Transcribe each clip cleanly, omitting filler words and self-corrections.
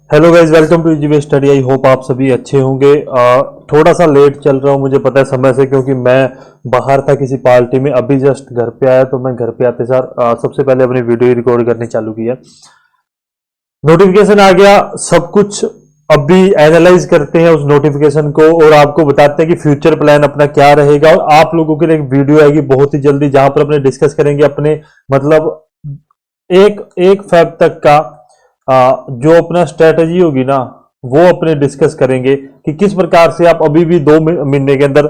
Hello guys, welcome to easy way study. I hope आप सभी अच्छे होंगे। थोड़ा सा लेट चल रहा हूँ, मुझे पता है समय से, क्योंकि मैं बाहर था किसी पार्टी में, अभी जस्ट घर पे आया। तो मैं घर पे आते सार सबसे पहले अपनी वीडियो रिकॉर्ड करनी चालू की है। नोटिफिकेशन आ गया, सब कुछ अभी एनालाइज करते हैं उस नोटिफिकेशन को और आपको बताते हैं कि फ्यूचर प्लान अपना क्या रहेगा। और आप लोगों के लिए एक वीडियो आएगी बहुत ही जल्दी, जहां पर अपने डिस्कस करेंगे अपने मतलब एक एक फैब तक का जो अपना स्ट्रेटजी होगी ना, वो अपने डिस्कस करेंगे कि किस प्रकार से आप अभी भी 2 महीने के अंदर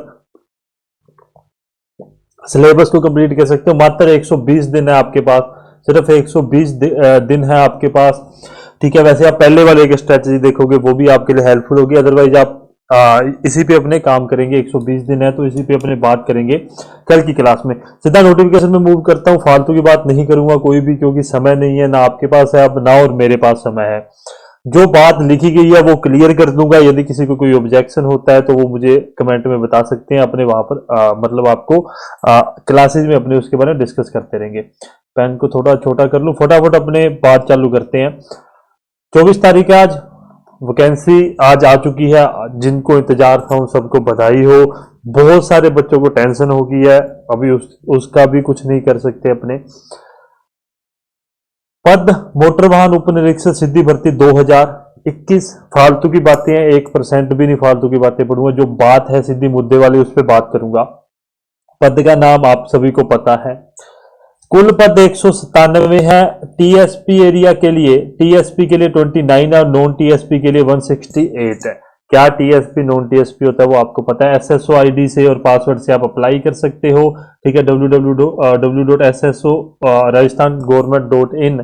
सिलेबस को कंप्लीट कर सकते हो। मात्र 120 दिन है आपके पास, सिर्फ 120 दिन है आपके पास। ठीक है, वैसे आप पहले वाले एक स्ट्रेटजी देखोगे, वो भी आपके लिए हेल्पफुल होगी। अदरवाइज आप इसी पे अपने काम करेंगे। 120 दिन है तो इसी पे अपने बात करेंगे कल की क्लास में। सीधा नोटिफिकेशन में मूव करता हूँ, फालतू की बात नहीं करूंगा कोई भी, क्योंकि समय नहीं है, ना आपके पास है अब, ना और मेरे पास समय है। जो बात लिखी गई है वो क्लियर कर दूंगा। यदि किसी को कोई ऑब्जेक्शन होता है तो वो मुझे कमेंट में बता सकते हैं। अपने वहां पर मतलब आपको क्लासेज में अपने उसके बारे में डिस्कस करते रहेंगे। पेन को थोड़ा छोटा कर लूं, फटाफट अपने बात चालू करते हैं। 24 तारीख है आज, वैकेंसी आज आ चुकी है। जिनको इंतजार था उन सबको बधाई हो। बहुत सारे बच्चों को टेंशन हो गई है, अभी उसका भी कुछ नहीं कर सकते अपने। पद मोटर वाहन उप निरीक्षक सिद्धि भर्ती 2021। फालतू की बातें हैं, 1% भी नहीं फालतू की बातें पढ़ूंगा। जो बात है सीधी मुद्दे वाली, उस पर बात करूंगा। पद का नाम आप सभी को पता है। कुल पद 197 है। टीएसपी एरिया के लिए, टीएसपी के लिए 29 है और नॉन टीएसपी के लिए 168 है। क्या टीएसपी नॉन टीएसपी होता है वो आपको पता है। एसएसओ आईडी से और पासवर्ड से आप अप्लाई कर सकते हो। ठीक है, www.sso राजस्थान गवर्नमेंट.in,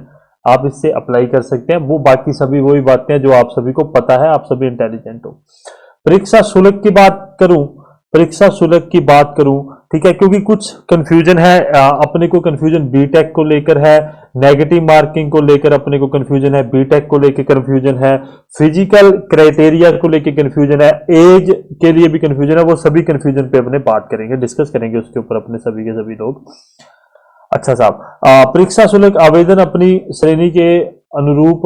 आप इससे अप्लाई कर सकते हैं। वो बाकी सभी वही बातें हैं जो आप सभी को पता है, आप सभी इंटेलिजेंट हो। परीक्षा शुल्क की बात करूं, परीक्षा शुल्क की बात करूं, ठीक है, क्योंकि कुछ कंफ्यूजन है। अपने को कंफ्यूजन बीटेक को लेकर है, नेगेटिव मार्किंग को लेकर अपने को कंफ्यूजन है, बीटेक को लेकर कंफ्यूजन है, फिजिकल क्राइटेरिया को लेकर कंफ्यूजन है, एज के लिए भी कंफ्यूजन है। वो सभी कंफ्यूजन पे अपने बात करेंगे, डिस्कस करेंगे उसके ऊपर अपने सभी के सभी लोग। अच्छा साहब, परीक्षा शुल्क आवेदन अपनी श्रेणी के अनुरूप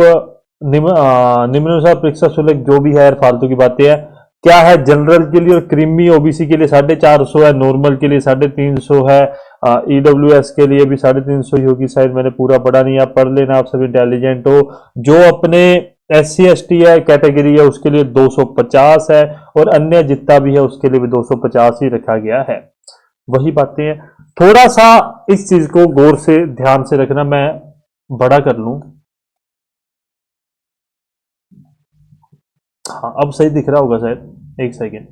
निम्नानुसार परीक्षा शुल्क जो भी है, यार फालतू की बातें है। क्या है, जनरल के लिए और क्रीमी ओबीसी के लिए 450 है, नॉर्मल के लिए 350 है, ईडब्ल्यूएस के लिए भी 350 ही होगी शायद, मैंने पूरा पढ़ा नहीं, आप पढ़ लेना, आप सब इंटेलिजेंट हो। जो अपने SC ST है कैटेगरी है उसके लिए 250 है, और अन्य जितना भी है उसके लिए भी 250 ही रखा गया है। वही बातें हैं। थोड़ा सा इस चीज को गौर से ध्यान से रखना, मैं बड़ा कर लूं। हाँ, अब सही दिख रहा होगा शायद, एक सेकेंड।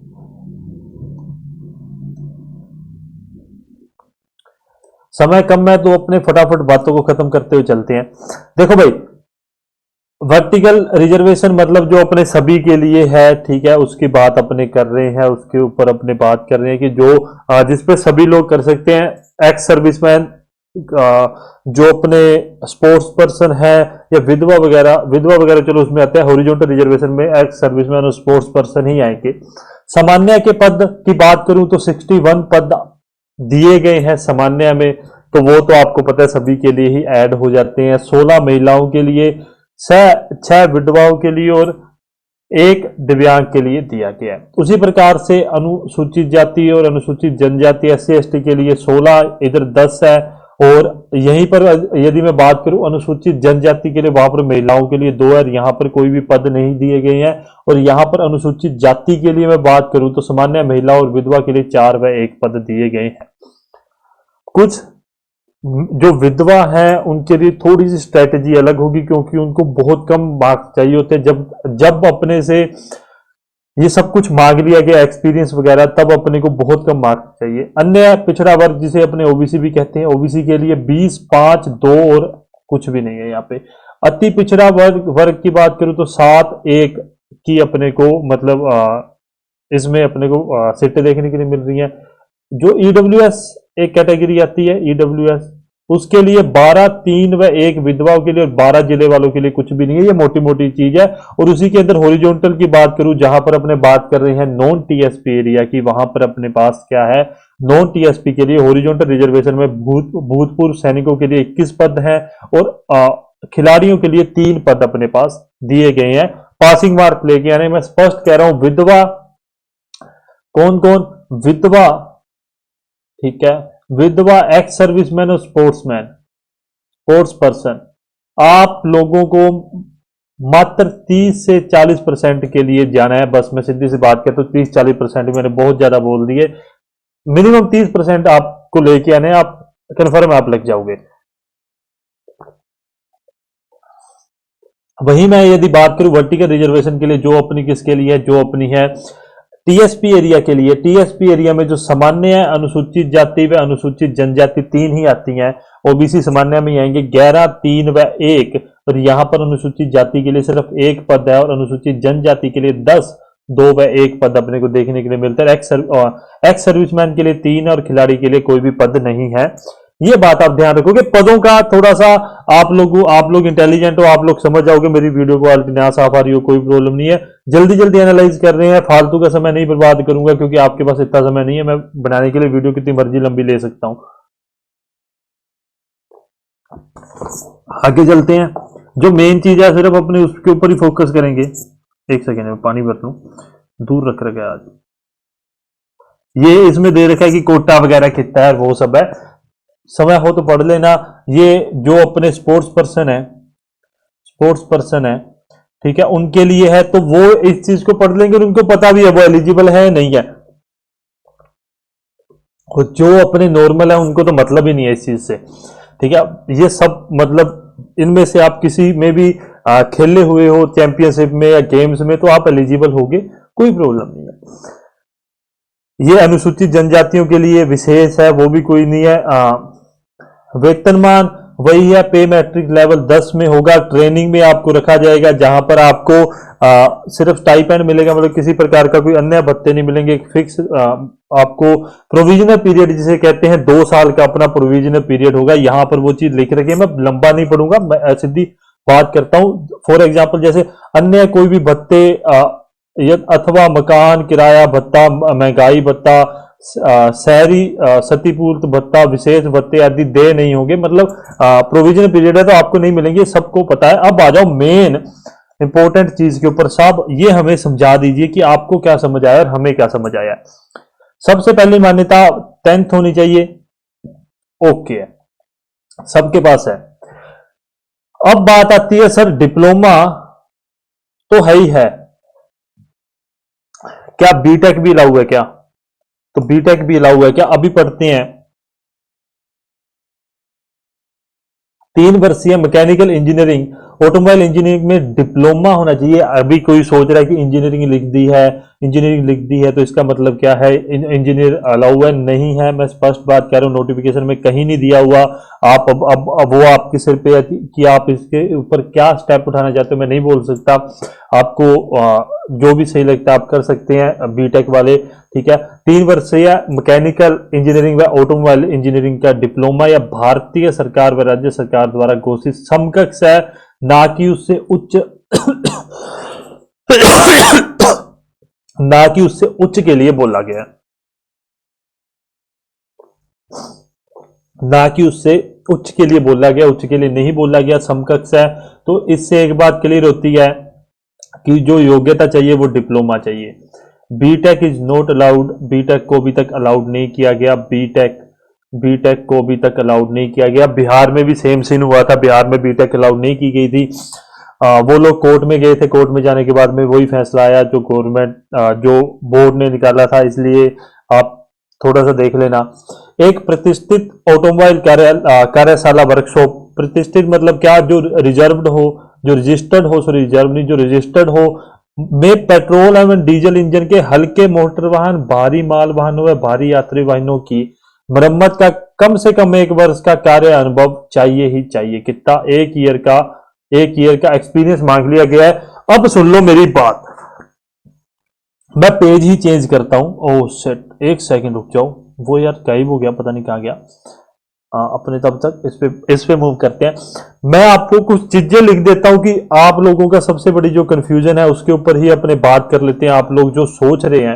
समय कम है तो अपने फटाफट बातों को खत्म करते हुए चलते हैं। देखो भाई, वर्टिकल रिजर्वेशन मतलब जो अपने सभी के लिए है, ठीक है, उसकी बात अपने कर रहे हैं, उसके ऊपर अपने बात कर रहे हैं कि जो जिसपे सभी लोग कर सकते हैं। एक्स सर्विसमैन, जो अपने स्पोर्ट्स पर्सन है, या विधवा वगैरह, विधवा वगैरह चलो उसमें आता है। हॉरिजॉन्टल रिजर्वेशन में एक्स सर्विसमैन और स्पोर्ट्स पर्सन ही आएंगे। सामान्य के पद की बात करूं तो 61 पद दिए गए हैं सामान्य में, तो वो तो आपको पता है सभी के लिए ही ऐड हो जाते हैं। 16 महिलाओं के लिए, 6 विधवाओं के लिए और 1 दिव्यांग के लिए दिया गया है। उसी प्रकार से अनुसूचित जाति और अनुसूचित जनजाति SC ST के लिए 16, इधर 10 है। और यहीं पर यदि मैं बात करूं अनुसूचित जनजाति के लिए, वहां पर महिलाओं के लिए 2 है, यहां पर कोई भी पद नहीं दिए गए हैं। और यहां पर अनुसूचित जाति के लिए मैं बात करूं तो सामान्य, महिला और विधवा के लिए 4 व 1 पद दिए गए हैं। कुछ जो विधवा है उनके लिए थोड़ी सी स्ट्रेटेजी अलग होगी, क्योंकि उनको बहुत कम मार्क्स चाहिए होते हैं। जब जब अपने से ये सब कुछ मांग लिया गया, एक्सपीरियंस वगैरह, तब अपने को बहुत कम मार्क्स चाहिए। अन्य पिछड़ा वर्ग जिसे अपने ओबीसी भी कहते हैं, ओबीसी के लिए 20, 5, 2 और कुछ भी नहीं है यहाँ पे। अति पिछड़ा वर्ग की बात करूं तो 7, 1 की अपने को मतलब इसमें अपने को सीटें देखने के लिए मिल रही हैं। जो ईडब्ल्यूएस एक कैटेगरी आती है, ईडब्ल्यूएस, उसके लिए 12, 3 व 1 विधवाओं के लिए और 12 जिले वालों के लिए कुछ भी नहीं है। ये मोटी मोटी चीज है। और उसी के अंदर हॉरिजॉन्टल की बात करूं, जहां पर अपने बात कर रहे हैं नॉन टीएसपी एरिया की, वहां पर अपने पास क्या है, नॉन टीएसपी के लिए हॉरिजॉन्टल रिजर्वेशन में भूतपूर्व सैनिकों के लिए 21 पद हैं, और खिलाड़ियों के लिए 3 पद अपने पास दिए गए हैं। पासिंग मार्क लेके आने। मैं स्पष्ट कह रहा हूं, विधवा, कौन कौन, विधवा, ठीक है, विधवा, एक्स सर्विसमैन और स्पोर्ट्समैन, स्पोर्ट्स पर्सन, आप लोगों को मात्र 30 से 40% के लिए जाना है। बस मैं सीधी सी बात कहता हूं, 30-40% मैंने बहुत ज्यादा बोल दिए, मिनिमम 30% आपको लेके आने, आप कन्फर्म आप लग जाओगे। वही मैं यदि बात करूं वर्टिकल रिजर्वेशन के लिए, जो अपनी किसके लिए है, जो अपनी है टीएसपी एरिया के लिए। टीएसपी एरिया में जो सामान्य है, अनुसूचित जाति व अनुसूचित जनजाति 3 ही आती हैं। ओबीसी सामान्य में आएंगे 11, 3 व 1, और यहां पर अनुसूचित जाति के लिए सिर्फ 1 पद है, और अनुसूचित जनजाति के लिए 10, 2 व 1 पद अपने को देखने के लिए मिलता है। एक्स सर्विसमैन के लिए 3 और खिलाड़ी के लिए कोई भी पद नहीं है। ये बात आप ध्यान रखोगे। पदों का थोड़ा सा आप लोग इंटेलिजेंट हो, आप लोग समझ जाओगे। मेरी वीडियो क्वालिटी ना साफ आ रही हो, कोई प्रॉब्लम नहीं है। जल्दी जल्दी एनालाइज कर रहे हैं, फालतू का समय नहीं बर्बाद करूंगा, क्योंकि आपके पास इतना समय नहीं है। मैं बनाने के लिए वीडियो कितनी मर्जी लंबी ले सकता हूं। आगे चलते हैं। जो मेन चीज है सिर्फ अपने उसके ऊपर ही फोकस करेंगे। एक सेकेंड में पानी भर लूं, दूर रख रखा है आज। ये इसमें दे रखा है कि कोटा वगैरह कितना है, वो सब है, समय हो तो पढ़ लेना। ये जो अपने स्पोर्ट्स पर्सन है, ठीक है, उनके लिए है, तो वो इस चीज को पढ़ लेंगे और उनको पता भी है वो एलिजिबल है नहीं है। और जो अपने नॉर्मल है उनको तो मतलब ही नहीं है इस चीज से, ठीक है। ये सब मतलब इनमें से आप किसी में भी खेले हुए हो चैंपियनशिप में या गेम्स में, तो आप एलिजिबल होगे, कोई प्रॉब्लम नहीं है। ये अनुसूचित जनजातियों के लिए विशेष है, वो भी कोई नहीं है। वेतनमान वही है, पे मैट्रिक लेवल 10 में होगा। ट्रेनिंग में आपको रखा जाएगा, जहां पर आपको सिर्फ स्टाइपेंड मिलेगा, मतलब किसी प्रकार का कोई अन्य भत्ते नहीं मिलेंगे। एक फिक्स आपको प्रोविजनल पीरियड जिसे कहते हैं, 2 साल का अपना प्रोविजनल पीरियड होगा। यहां पर वो चीज लिख रखी है, मैं लंबा नहीं पढ़ूंगा, मैं सीधी बात करता हूं। फॉर एग्जाम्पल जैसे अन्य कोई भी भत्ते अथवा मकान किराया भत्ता, महंगाई भत्ता, शहरी क्षतिपूर्ति भत्ता, विशेष भत्ते आदि दे नहीं होंगे, मतलब प्रोविजन पीरियड है तो आपको नहीं मिलेंगे, सबको पता है। अब आ जाओ मेन इंपॉर्टेंट चीज के ऊपर। साहब ये हमें समझा दीजिए कि आपको क्या समझ आया और हमें क्या समझ आया। सबसे पहली मान्यता 10th होनी चाहिए, ओके, सबके पास है। अब बात आती है सर डिप्लोमा तो है ही है, क्या बीटेक भी अलाउ है क्या? तो बीटेक भी अलाउ है क्या? अभी पढ़ते हैं। 3 वर्षीय मैकेनिकल इंजीनियरिंग, ऑटोमोबाइल इंजीनियरिंग में डिप्लोमा होना चाहिए। अभी कोई सोच रहा है कि इंजीनियरिंग लिख दी है तो इसका मतलब क्या है, इंजीनियर अलाउ है? नहीं है, मैं स्पष्ट बात कह रहा हूं, नोटिफिकेशन में कहीं नहीं दिया हुआ। आप अब वो आपके सिर पे है कि आप इसके ऊपर क्या स्टेप उठाना चाहते हो, मैं नहीं बोल सकता। आपको जो भी सही लगता है आप कर सकते हैं, बीटेक वाले, ठीक है। 3 वर्षीय मैकेनिकल इंजीनियरिंग व ऑटोमोबाइल इंजीनियरिंग का डिप्लोमा या भारतीय सरकार व राज्य सरकार द्वारा घोषित समकक्ष है, ना कि उससे उच्च ना कि उससे उच्च के लिए बोला गया, ना कि उससे उच्च के लिए बोला गया, उच्च के लिए नहीं बोला गया, समकक्ष है। तो इससे एक बात क्लियर होती है कि जो योग्यता चाहिए वो डिप्लोमा चाहिए। BTech is not allowed, BTech को अभी तक अलाउड नहीं किया गया, बीटेक को अभी तक अलाउड नहीं किया गया। बिहार में भी सेम सीन हुआ था, बिहार में बीटेक अलाउड नहीं की गई थी। वो लोग कोर्ट में गए थे, कोर्ट में जाने के बाद में वही फैसला आया जो गवर्नमेंट जो बोर्ड ने निकाला था, इसलिए आप थोड़ा सा देख लेना। एक प्रतिष्ठित ऑटोमोबाइल कार्यशाला वर्कशॉप, प्रतिष्ठित मतलब क्या, जो रिजर्व्ड हो, जो रजिस्टर्ड हो, सॉरी रिजर्व नहीं, जो रजिस्टर्ड हो, में पेट्रोल एवं डीजल इंजन के हल्के मोटर वाहन, भारी माल वाहनों व भारी यात्री वाहनों की मरम्मत का कम से कम 1 वर्ष का कार्य अनुभव चाहिए ही चाहिए। कितना? 1 ईयर का एक्सपीरियंस मांग लिया गया है। अब सुन लो मेरी बात, मैं पेज ही चेंज करता हूं। ओह शिट, 1 सेकंड रुक जाओ, वो यार गायब हो गया, पता नहीं कहां गया। अपने तब तक इस पे मूव करते हैं। मैं आपको कुछ चीजें लिख देता हूं कि आप लोगों का सबसे बड़ी जो कंफ्यूजन है उसके ऊपर ही अपने बात कर लेते हैं। आप लोग जो सोच रहे हैं,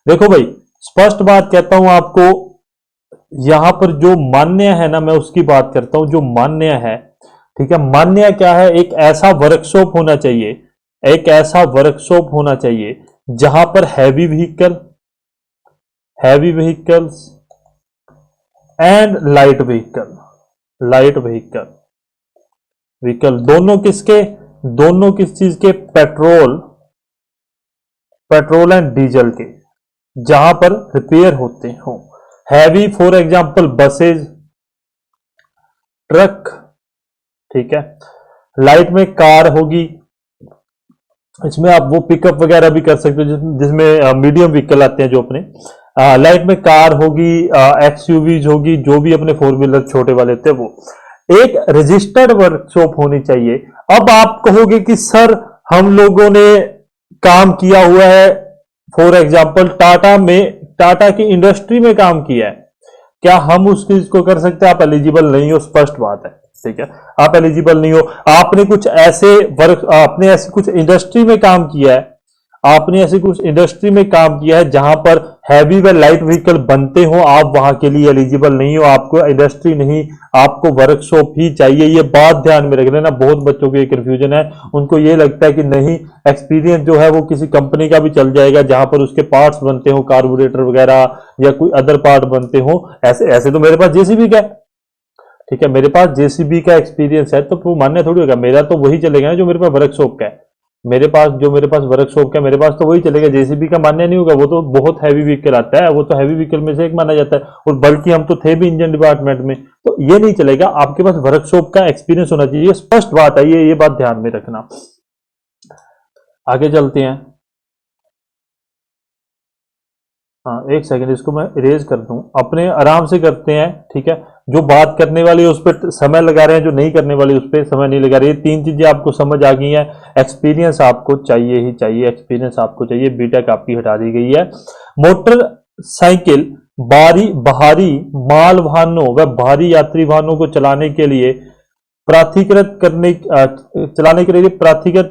देखो भाई स्पष्ट बात कहता हूं आपको, यहां पर जो मान्य है ना, मैं उसकी बात करता हूं। जो मान्य है, ठीक है, मान्य क्या है, एक ऐसा वर्कशॉप होना चाहिए, एक ऐसा वर्कशॉप होना चाहिए जहां पर heavy vehicles and light vehicle दोनों किस चीज के, पेट्रोल एंड डीजल के, जहां पर रिपेयर होते हो। Heavy for example buses, truck, ठीक है। लाइट में कार होगी, इसमें आप वो पिकअप वगैरह भी कर सकते हो जिसमें मीडियम व्हीकल आते हैं जो अपने। लाइट में कार होगी, एक्सयूवीज होगी, जो भी अपने फोर व्हीलर छोटे वाले होते हैं वो। एक रजिस्टर्ड वर्कशॉप होनी चाहिए। अब आप कहोगे कि सर हम लोगों ने काम किया हुआ है, फॉर एग्जांपल टाटा की इंडस्ट्री में काम किया है, क्या हम उस चीज को कर सकते हैं? आप एलिजिबल नहीं हो, स्पष्ट बात है, ठीक है, आप एलिजिबल नहीं हो। आपने कुछ ऐसे कुछ इंडस्ट्री में काम किया है, जहां पर हैवी व लाइट व्हीकल बनते हो, आप वहां के लिए एलिजिबल नहीं हो, आपको इंडस्ट्री नहीं, आपको वर्कशॉप ही चाहिए। ये बात ध्यान में रख लेना, बहुत बच्चों को ये कंफ्यूजन है, उनको ये लगता है कि नहीं एक्सपीरियंस जो है वो किसी कंपनी का भी चल जाएगा जहां पर उसके पार्ट्स बनते हो, कार्बोरेटर वगैरह या कोई अदर पार्ट बनते हो। ऐसे तो मेरे पास जेसीबी का है, ठीक है, मेरे पास जेसीबी का एक्सपीरियंस है, तो वो मान्य थोड़ी होगा, मेरा तो वही चलेगा ना जो मेरे पास वर्कशॉप का है। मेरे पास वर्कशॉप का, मेरे पास तो वही चलेगा, जेसीबी का मान्य नहीं होगा, वो तो बहुत हैवी व्हीकल आता है, वो तो हैवी व्हीकल में से एक माना जाता है, और बल्कि हम तो थे भी इंजन डिपार्टमेंट में, तो ये नहीं चलेगा। आपके पास वर्कशॉप का एक्सपीरियंस होना चाहिए, स्पष्ट बात है, ये बात ध्यान में रखना। आगे चलते हैं। हाँ, एक सेकंड, इसको मैं इरेज कर दूं, अपने आराम से करते हैं, ठीक है। जो बात करने वाली है उस पर समय लगा रहे हैं, जो नहीं करने वाली उस पर समय नहीं लगा रहे। तीन चीजें आपको समझ आ गई हैं। एक्सपीरियंस आपको चाहिए ही चाहिए, एक्सपीरियंस आपको चाहिए, बीटेक आपकी हटा दी गई है। मोटरसाइकिल बाहरी माल वाहनों व भारी यात्री वाहनों को चलाने के लिए प्राधिकृत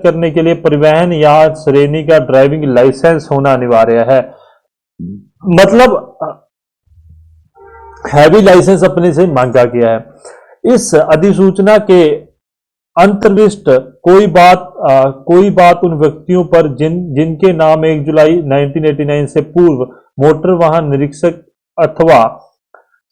करने के लिए परिवहन या श्रेणी का ड्राइविंग लाइसेंस होना अनिवार्य है। मतलब हैवी लाइसेंस अपने से मांगा गया है। इस अधिसूचना के अंतर्विष्ट कोई बात उन व्यक्तियों पर जिनके नाम 1 जुलाई 1989 से पूर्व मोटर वाहन निरीक्षक अथवा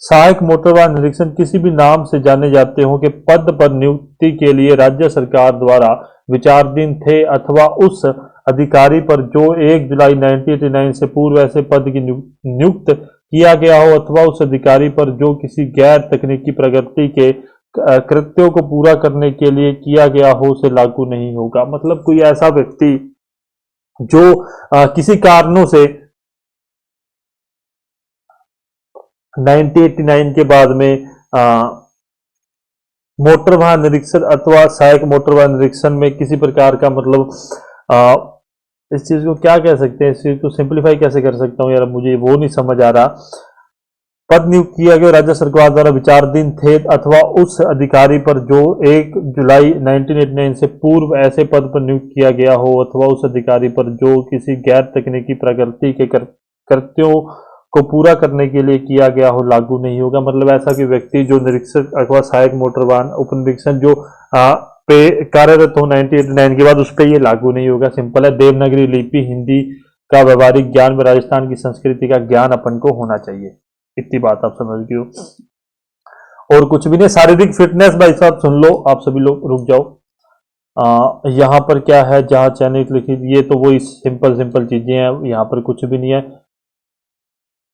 सहायक मोटर वाहन निरीक्षक किसी भी नाम से जाने जाते हो के पद पर नियुक्ति के लिए राज्य सरकार द्वारा विचाराधीन थे, अथवा उस अधिकारी पर जो 1 जुलाई 1989 से पूर्व ऐसे पद की नियुक्त किया गया हो, अथवा उस अधिकारी पर जो किसी गैर तकनीकी प्रगति के कृत्यों को पूरा करने के लिए किया गया हो, से लागू नहीं होगा। मतलब कोई ऐसा व्यक्ति जो किसी कारणों से 1989 के बाद में मोटर वाहन निरीक्षण अथवा सहायक मोटर वाहन निरीक्षण में किसी प्रकार का, मतलब इस चीज को क्या कह सकते हैं, इस चीज को सिंप्लीफाई कैसे कर सकता हूं यार, मुझे वो नहीं समझ आ रहा। पद नियुक्त किया गया राज्य सरकार द्वारा विचाराधीन थे, अथवा उस अधिकारी पर जो 1 जुलाई 1989 से पूर्व ऐसे पद पर नियुक्त किया गया हो, अथवा उस अधिकारी पर जो किसी गैर तकनीकी प्रगति के कृत्यों को पूरा करने के लिए किया गया हो, लागू नहीं होगा। मतलब ऐसा कि व्यक्ति जो निरीक्षक अथवा सहायक मोटर वाहन उप निरीक्षण जो पे कार्यरत हो 1989 के बाद, उस पर ये लागू नहीं होगा। सिंपल है। देवनागरी लिपि, हिंदी का व्यवहारिक ज्ञान व राजस्थान की संस्कृति का ज्ञान अपन को होना चाहिए, इतनी बात आप समझ गए हो, और कुछ भी नहीं। शारीरिक फिटनेस भाई साहब सुन लो, आप सभी लोग रुक जाओ। यहाँ पर क्या है, जहां चयनित लिखित, ये तो वही सिंपल चीजें हैं, यहाँ पर कुछ भी नहीं है।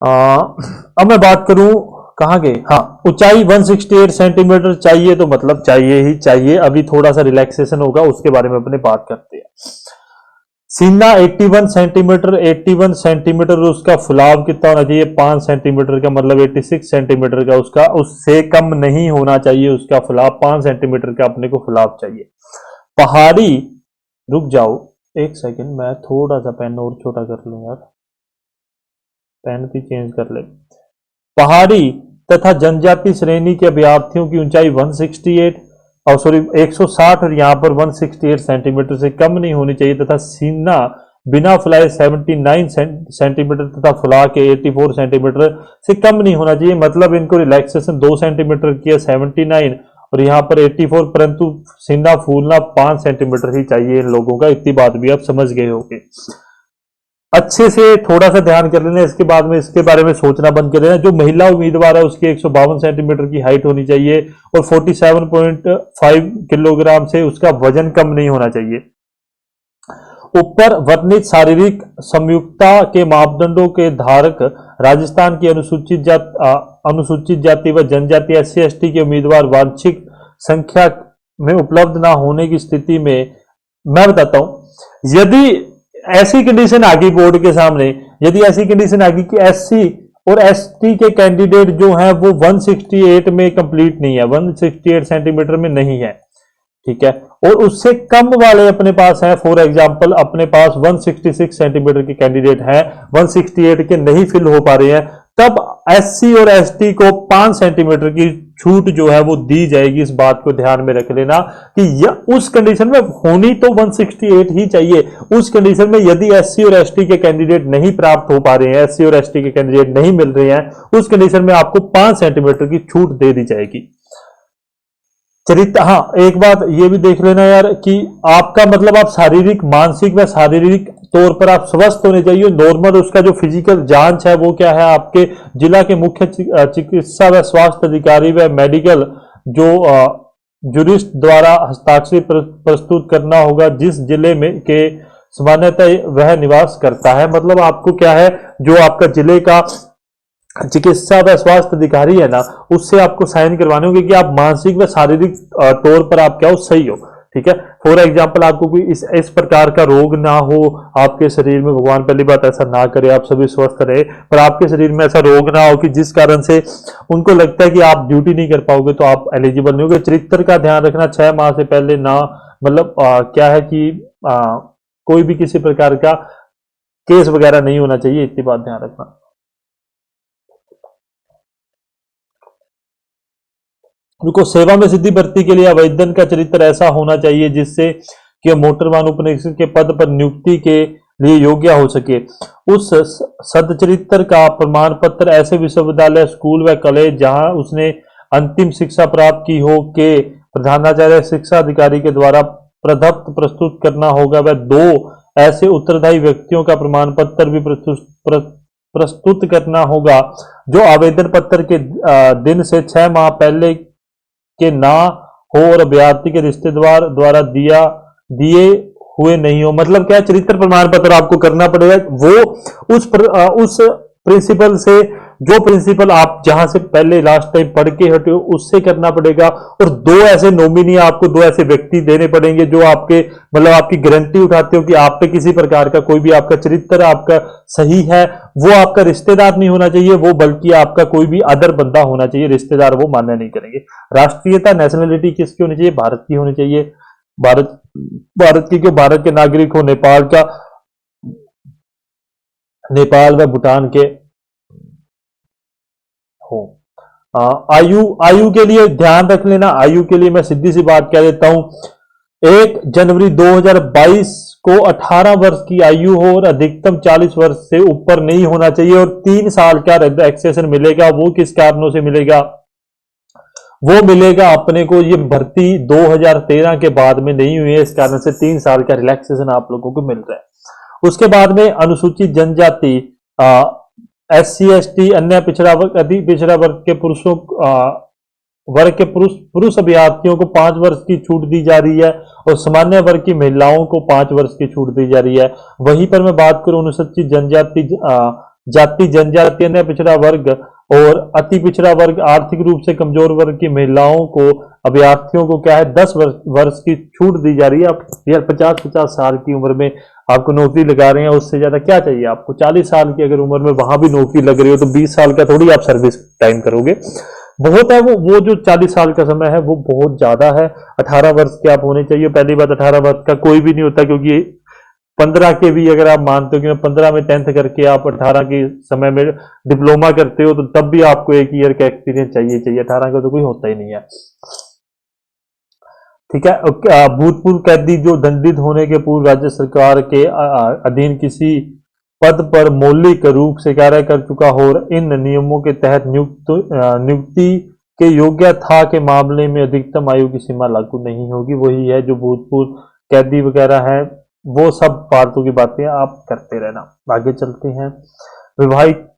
अब मैं बात करूं, कहां गए, हाँ, ऊंचाई 168 सेंटीमीटर चाहिए, तो मतलब चाहिए ही चाहिए। अभी थोड़ा सा रिलैक्सेशन होगा, उसके बारे में अपने बात करते हैं। सीना 81 सेंटीमीटर, उसका फुलाव कितना होना चाहिए, 5 सेंटीमीटर का, मतलब 86 सेंटीमीटर का, उसका उससे कम नहीं होना चाहिए उसका फुलाव, 5 सेंटीमीटर का अपने को फुलाव चाहिए। पहाड़ी, रुक जाओ एक सेकंड, मैं थोड़ा सा पेन और छोटा कर लूं यार, पेन भी चेंज कर ले। पहाड़ी तथा जनजाति श्रेणी के अभ्यर्थियों की ऊंचाई 160 और यहाँ पर 168 सेंटीमीटर से कम नहीं होनी चाहिए, तथा सीना बिना फुलाए 79 सेंटीमीटर तथा फुला के 84 सेंटीमीटर से कम नहीं होना चाहिए। मतलब इनको रिलैक्सेशन 2 सेंटीमीटर किया 79, और यहाँ पर 84, परंतु सीना फूलना 5 सेंटीमीटर ही चाहिए इन लोगों का, इतनी बात भी आप समझ गए होंगे। अच्छे से थोड़ा सा ध्यान कर लेना, इसके बाद में इसके बारे में सोचना बंद कर देना। जो महिला उम्मीदवार है उसकी 152 सेंटीमीटर की हाइट होनी चाहिए और 47.5 किलोग्राम से उसका वजन कम नहीं होना चाहिए। ऊपर वर्णित शारीरिक संयुक्ता के मापदंडों के धारक राजस्थान की अनुसूचित जाति व जनजाति SC/ST के उम्मीदवार वांछित संख्या में उपलब्ध ना होने की स्थिति में, मैं बताता हूं, यदि ऐसी कंडीशन आ गई बोर्ड के सामने, यदि ऐसी कंडीशन आ गई कि SC और ST के कैंडिडेट जो हैं वो 168 में कंप्लीट नहीं है, 168 सेंटीमीटर में नहीं है, ठीक है, और उससे कम वाले अपने पास हैं, फॉर एग्जांपल अपने पास 166 सेंटीमीटर के कैंडिडेट हैं, 168 के नहीं फिल हो पा रहे हैं, तब SC और ST को 5 सेंटीमीटर की छूट जो है वो दी जाएगी। इस बात को ध्यान में रख लेना कि उस कंडीशन में होनी तो 168 ही चाहिए। उस कंडीशन में यदि SC और ST के कैंडिडेट नहीं प्राप्त हो पा रहे हैं, SC और ST के कैंडिडेट नहीं मिल रहे हैं, उस कंडीशन में आपको 5 सेंटीमीटर की छूट दे दी जाएगी। चरित्र, हाँ एक बात ये भी देख लेना यार कि आपका मतलब आप शारीरिक, मानसिक व शारीरिक तौर पर आप स्वस्थ होने चाहिए। नॉर्मल उसका जो फिजिकल जांच है वो क्या है, आपके जिला के मुख्य चिकित्सा व स्वास्थ्य अधिकारी व मेडिकल जो जुरिस्ट द्वारा हस्ताक्षर प्रस्तुत करना होगा, जिस जिले में के सामान्यतः वह निवास करता है। मतलब आपको क्या है, जो आपका जिले का चिकित्सा व स्वास्थ्य अधिकारी है ना, उससे आपको साइन करवाने होंगे कि आप मानसिक व शारीरिक तौर पर आप क्या हो, सही हो, ठीक है। फॉर एग्जांपल आपको कोई इस प्रकार का रोग ना हो आपके शरीर में, भगवान पहली बात ऐसा ना करे, आप सभी स्वस्थ रहे, पर आपके शरीर में ऐसा रोग ना हो कि जिस कारण से उनको लगता है कि आप ड्यूटी नहीं कर पाओगे, तो आप एलिजिबल नहीं होगे। चरित्र का ध्यान रखना, 6 माह से पहले ना, मतलब क्या है कि कोई भी किसी प्रकार का केस वगैरह नहीं होना चाहिए, इतनी बात ध्यान रखना। उनको सेवा में सिद्धि भर्ती के लिए आवेदन का चरित्र ऐसा होना चाहिए जिससे कि मोटर वाहन उपनिरीक्षक के पद पर नियुक्ति के लिए योग्य हो सके। उस सदचरित्र का प्रमाण पत्र ऐसे विश्वविद्यालय, स्कूल व कॉलेज जहां उसने अंतिम शिक्षा प्राप्त की हो के प्रधानाचार्य शिक्षा अधिकारी के द्वारा प्रदत्त प्रस्तुत करना होगा। वह 2 ऐसे उत्तरदायी व्यक्तियों का प्रमाण पत्र भी प्रस्तुत करना होगा जो आवेदन पत्र के दिन से 6 माह पहले के ना हो और अभ्यर्थी के रिश्तेदार द्वारा दिए हुए नहीं हो। मतलब क्या, चरित्र प्रमाण पत्र आपको करना पड़ेगा वो उस प्रिंसिपल से, जो प्रिंसिपल आप जहां से पहले लास्ट टाइम पढ़ के हटे हो उससे करना पड़ेगा। और 2 ऐसे नॉमिनी आपको, 2 ऐसे व्यक्ति देने पड़ेंगे जो आपके मतलब आपकी गारंटी उठाते हो कि आप पे किसी प्रकार का कोई भी आपका चरित्र आपका सही है। वो आपका रिश्तेदार नहीं होना चाहिए वो, बल्कि आपका कोई भी अदर बंदा होना चाहिए, रिश्तेदार वो मान्य नहीं करेंगे। राष्ट्रीयता, नेशनलिटी किसकी होनी चाहिए, भारत की होनी चाहिए। भारत की क्यों, भारत के नागरिक हो, नेपाल व भूटान के हो। आयु के लिए ध्यान रख लेना, आयु के लिए मैं सीधी सी बात कह देता हूं, 1 जनवरी 2022 को 18 वर्ष की आयु हो और अधिकतम 40 वर्ष से ऊपर नहीं होना चाहिए। और 3 साल का रिलैक्सेशन मिलेगा। वो किस कारणों से मिलेगा, वो मिलेगा अपने को, ये भर्ती 2013 के बाद में नहीं हुई है, इस कारण से 3 साल का रिलैक्सेशन आप लोगों को मिल रहा है। उसके बाद में अनुसूचित जनजाति, SC/ST, अन्य पिछड़ा वर्ग, अति पिछड़ा वर्ग के पुरुष अभ्यर्थियों को 5 वर्ष की छूट दी जा रही है और सामान्य वर्ग की महिलाओं को 5 वर्ष की छूट दी जा रही है। वहीं पर मैं बात करूं अनुसूचित जनजाति, अन्य पिछड़ा वर्ग और अति पिछड़ा वर्ग, आर्थिक रूप से कमजोर वर्ग की महिलाओं को, अभ्यर्थियों को क्या है, 10 वर्ष की छूट दी जा रही है। आप यार 50 साल की उम्र में आपको नौकरी लगा रहे हैं, उससे ज्यादा क्या चाहिए आपको। 40 साल की अगर उम्र में वहां भी नौकरी लग रही हो तो 20 साल का थोड़ी आप सर्विस टाइम करोगे, बहुत है वो जो 40 साल का समय है वो बहुत ज्यादा है। 18 वर्ष के आप होने चाहिए। पहली बात, 18 वर्ष का कोई भी नहीं होता, क्योंकि 15 के भी अगर आप मानते हो कि 15 में 10th करके आप 18 के समय में डिप्लोमा करते हो, तो तब भी आपको 1 ईयर का एक्सपीरियंस चाहिए। 18 का तो कोई होता ही नहीं है, ठीक है। भूतपूर्व कैदी जो दंडित होने के पूर्व राज्य सरकार के अधीन किसी पद पर मौलिक रूप से कार्य कर चुका हो और इन नियमों के तहत नियुक्ति के योग्यता के मामले में अधिकतम आयु की सीमा लागू नहीं होगी। वही है जो भूतपूर्व कैदी वगैरह है, वो सब फालतू की बातें आप करते रहना। आगे चलते हैं। विवाहित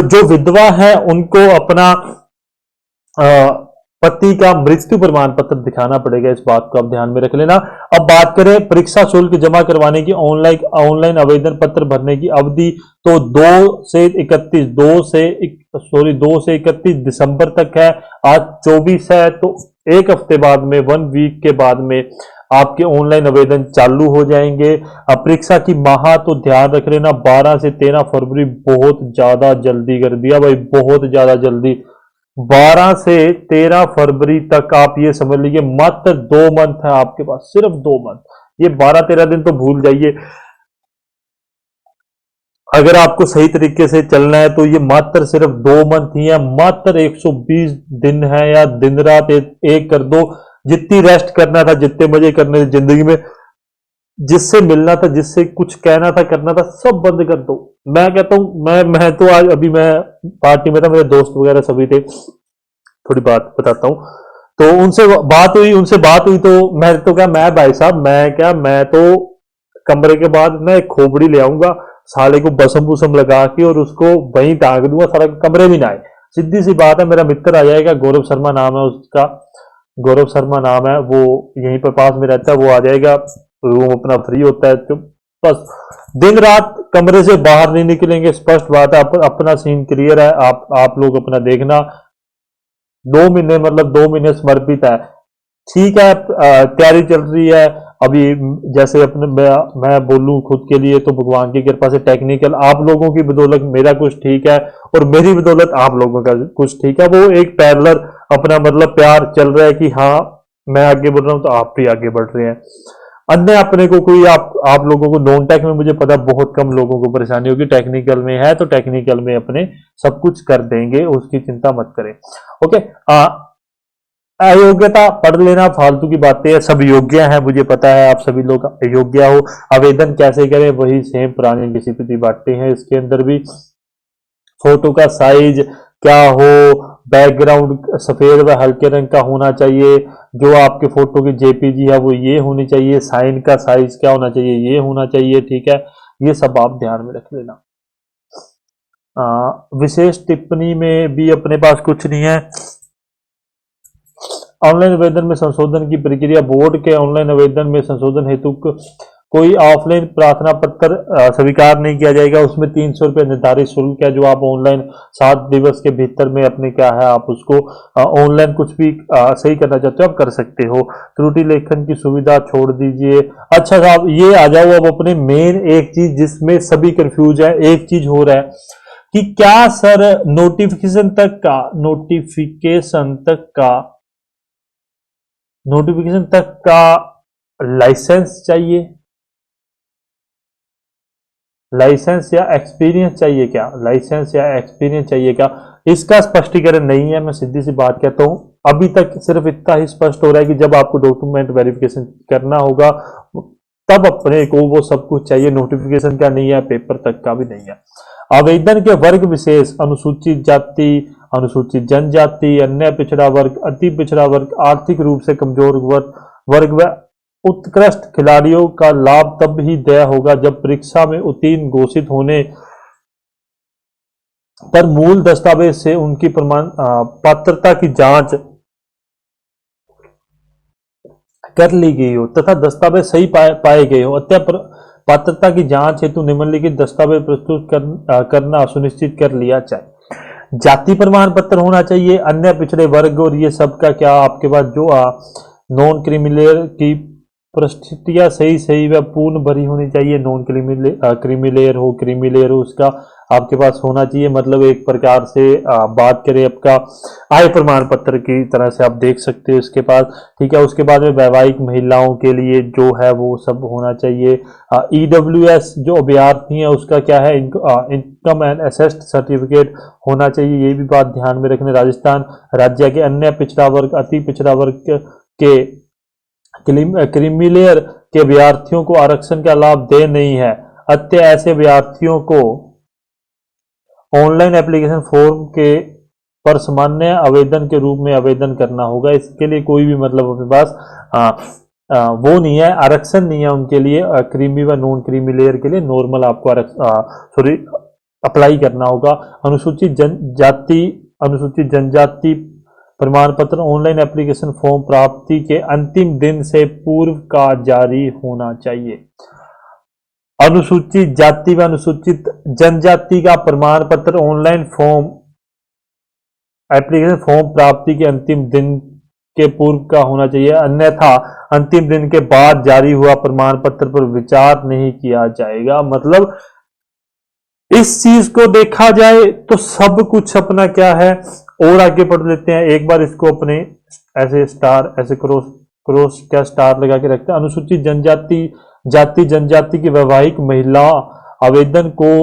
जो विधवा है उनको अपना पति का मृत्यु प्रमाण पत्र दिखाना पड़ेगा, इस बात को आप ध्यान में रख लेना। अब बात करें परीक्षा शुल्क जमा करवाने की, ऑनलाइन आवेदन पत्र भरने की अवधि तो 2 से 31 दिसंबर तक है। आज 24 है, तो एक हफ्ते बाद में, 1 वीक के बाद में आपके ऑनलाइन आवेदन चालू हो जाएंगे। अब परीक्षा की माह तो ध्यान रख लेना, 12 से 13 फरवरी, बहुत ज्यादा जल्दी कर दिया भाई, बहुत ज्यादा जल्दी। 12 से 13 फरवरी तक आप ये समझ लीजिए मात्र 2 मंथ है आपके पास, सिर्फ 2 मंथ। ये 12-13 दिन तो भूल जाइए। अगर आपको सही तरीके से चलना है तो ये मात्र सिर्फ 2 मंथ ही है, मात्र 120 दिन है, या दिन रात एक कर दो। जितनी रेस्ट करना था, जितने मजे करने थे जिंदगी में, जिससे मिलना था, जिससे कुछ कहना था, करना था, सब बंद कर दो। मैं कहता हूं, मैं तो आज अभी मैं पार्टी में था, मेरे दोस्त वगैरह सभी थे, थोड़ी बात बताता हूं। तो उनसे बात हुई तो मैं तो क्या, मैं भाई साहब, मैं तो कमरे के बाद ना एक खोपड़ी ले आऊंगा, साले को बसम बुसम लगा के और उसको वहीं टांग दूंगा, सारा कमरे में ना आए। सीधी सी बात है। मेरा मित्र आ जाएगा, गौरव शर्मा नाम है उसका, गौरव शर्मा नाम है, वो यहीं पर पास में रहता है, वो आ जाएगा, रूम अपना फ्री होता है, तो बस दिन रात कमरे से बाहर नहीं निकलेंगे। स्पष्ट बात है, अपना सीन क्लियर है, आप लोग अपना देखना। 2 महीने, मतलब 2 महीने समर्पित है, ठीक है। तैयारी चल रही है अभी। जैसे अपने मैं बोलूं खुद के लिए तो भगवान की कृपा से टेक्निकल आप लोगों की बदौलत मेरा कुछ ठीक है, और मेरी बदौलत आप लोगों का कुछ ठीक है। वो एक पैरेलल अपना मतलब प्यार चल रहा है कि हाँ मैं आगे बढ़ रहा हूं तो आप भी आगे बढ़ रहे हैं। अन्य अपने को कोई आप लोगों को नॉन टेक में, मुझे पता बहुत कम लोगों को परेशानी होगी, टेक्निकल में है तो टेक्निकल में अपने सब कुछ कर देंगे, उसकी चिंता मत करें। ओके। अयोग्यता पढ़ लेना, फालतू की बातें हैं, सब योग्य हैं, मुझे पता है आप सभी लोग अयोग्य हो। आवेदन कैसे करें, वही सेम पुरानी घिसी-पिटी बातें हैं इसके अंदर भी। फोटो का साइज क्या हो, बैकग्राउंड सफेद व हल्के रंग का होना चाहिए, जो आपके फोटो की जेपीजी है वो ये होनी चाहिए, साइन का साइज क्या होना चाहिए, ये होना चाहिए, ठीक है। ये सब आप ध्यान में रख लेना। विशेष टिप्पणी में भी अपने पास कुछ नहीं है। ऑनलाइन आवेदन में संशोधन की प्रक्रिया, बोर्ड के ऑनलाइन आवेदन में संशोधन हेतु कोई ऑफलाइन प्रार्थना पत्र स्वीकार नहीं किया जाएगा। उसमें 300 रुपये निर्धारित शुल्क है, जो आप ऑनलाइन 7 दिवस के भीतर में अपने क्या है, आप उसको ऑनलाइन कुछ भी सही करना चाहते हो आप कर सकते हो। त्रुटि लेखन की सुविधा छोड़ दीजिए। अच्छा साहब, ये आ जाओ अब अपने मेन एक चीज जिसमें सभी कंफ्यूज है, एक चीज हो रहा है कि क्या सर नोटिफिकेशन तक का लाइसेंस चाहिए, लाइसेंस या एक्सपीरियंस चाहिए क्या, लाइसेंस या एक्सपीरियंस चाहिए क्या? इसका स्पष्टीकरण नहीं है। मैं सीधी सी बात कहता हूं, अभी तक सिर्फ इतना ही स्पष्ट हो रहा है कि जब आपको डॉक्यूमेंट वेरिफिकेशन करना होगा तब अपने को वो सब कुछ चाहिए। नोटिफिकेशन का नहीं है, पेपर तक का भी नहीं है। आवेदन के वर्ग विशेष, अनुसूचित जाति, अनुसूचित जनजाति, अन्य पिछड़ा वर्ग, अति पिछड़ा वर्ग, आर्थिक रूप से कमजोर वर्ग व उत्कृष्ट खिलाड़ियों का लाभ तब ही देय होगा जब परीक्षा में उत्तीर्ण घोषित होने पर मूल दस्तावेज से उनकी प्रमाण पात्रता की जांच कर ली गई हो तथा दस्तावेज सही पाए गए हो। अतः पात्रता की जांच हेतु निम्नलिखित दस्तावेज प्रस्तुत करना सुनिश्चित कर लिया जाए। जाति प्रमाण पत्र होना चाहिए, अन्य पिछड़े वर्ग, और ये सब का क्या आपके पास जो नॉन क्रिमिलेयर की परिस्थितियां सही व पूर्ण भरी होनी चाहिए। नॉन क्रिमिलेयर हो उसका आपके पास होना चाहिए। मतलब एक प्रकार से बात करें आपका आय प्रमाण पत्र की तरह से आप देख सकते हो इसके पास, ठीक है। उसके बाद में वैवाहिक महिलाओं के लिए जो है वो सब होना चाहिए। EWS जो अभ्यर्थी है उसका क्या है, इनकम एंड एसेट सर्टिफिकेट होना चाहिए, ये भी बात ध्यान में रखने। राजस्थान राज्य के अन्य पिछड़ा वर्ग, अति पिछड़ा वर्ग के क्रीमिलेयर के अभ्यर्थियों को आरक्षण का लाभ दे नहीं है। अतः ऐसे अभ्यर्थियों को ऑनलाइन एप्लीकेशन फॉर्म के पर सामान्य आवेदन के रूप में आवेदन करना होगा। इसके लिए कोई भी मतलब अपने पास वो नहीं है, आरक्षण नहीं है उनके लिए। क्रीमी व नॉन क्रीमी लेयर के लिए नॉर्मल आपको सॉरी अप्लाई करना होगा। अनुसूचित जनजाति प्रमाण पत्र ऑनलाइन एप्लीकेशन फॉर्म प्राप्ति के अंतिम दिन से पूर्व का जारी होना चाहिए। अनुसूचित जाति व अनुसूचित जनजाति का प्रमाण पत्र ऑनलाइन फॉर्म एप्लीकेशन फॉर्म प्राप्ति के अंतिम दिन के पूर्व का होना चाहिए, अन्यथा अंतिम दिन के बाद जारी हुआ प्रमाण पत्र पर विचार नहीं किया जाएगा। मतलब इस चीज को देखा जाए तो सब कुछ अपना क्या है, और आगे पढ़ लेते हैं एक बार इसको अपने ऐसे स्टार ऐसे क्रॉस क्रॉस क्या स्टार लगा के रखते हैं। अनुसूचित जनजाति की वैवाहिक महिला आवेदन को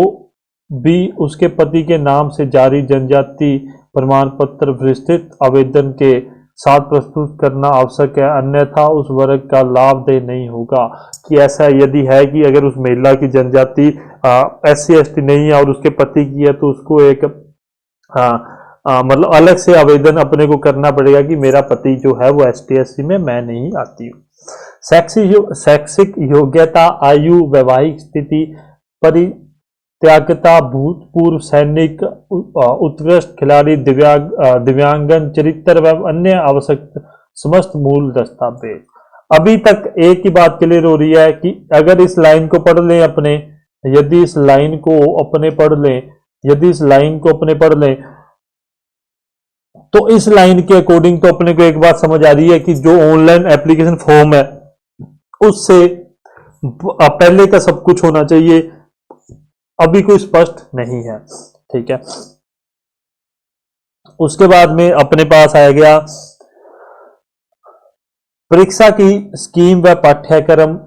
भी उसके पति के नाम से जारी जनजाति प्रमाण पत्र विस्तृत आवेदन के साथ प्रस्तुत करना आवश्यक है, अन्यथा उस वर्ग का लाभदेय नहीं होगा। कि ऐसा यदि है कि अगर उस महिला की जनजाति SC ST नहीं है और उसके पति की है, तो उसको एक मतलब अलग से आवेदन अपने को करना पड़ेगा कि मेरा पति जो है वो ST SC में, मैं नहीं आती हूँ। शैक्षिक योग्यता, आयु, वैवाहिक स्थिति, परित्यागता, भूतपूर्व सैनिक, उत्कृष्ट खिलाड़ी, दिव्यांगन, चरित्र व अन्य आवश्यक समस्त मूल दस्तावेज। अभी तक एक ही बात क्लियर हो रही है कि अगर इस लाइन को पढ़ लें अपने, यदि इस लाइन को अपने पढ़ लें तो इस लाइन के अकॉर्डिंग तो अपने को एक बात समझ आ रही है कि जो ऑनलाइन एप्लीकेशन फॉर्म है उससे पहले का सब कुछ होना चाहिए, अभी कोई स्पष्ट नहीं है। ठीक है, उसके बाद में अपने पास आ गया परीक्षा की स्कीम व पाठ्यक्रम।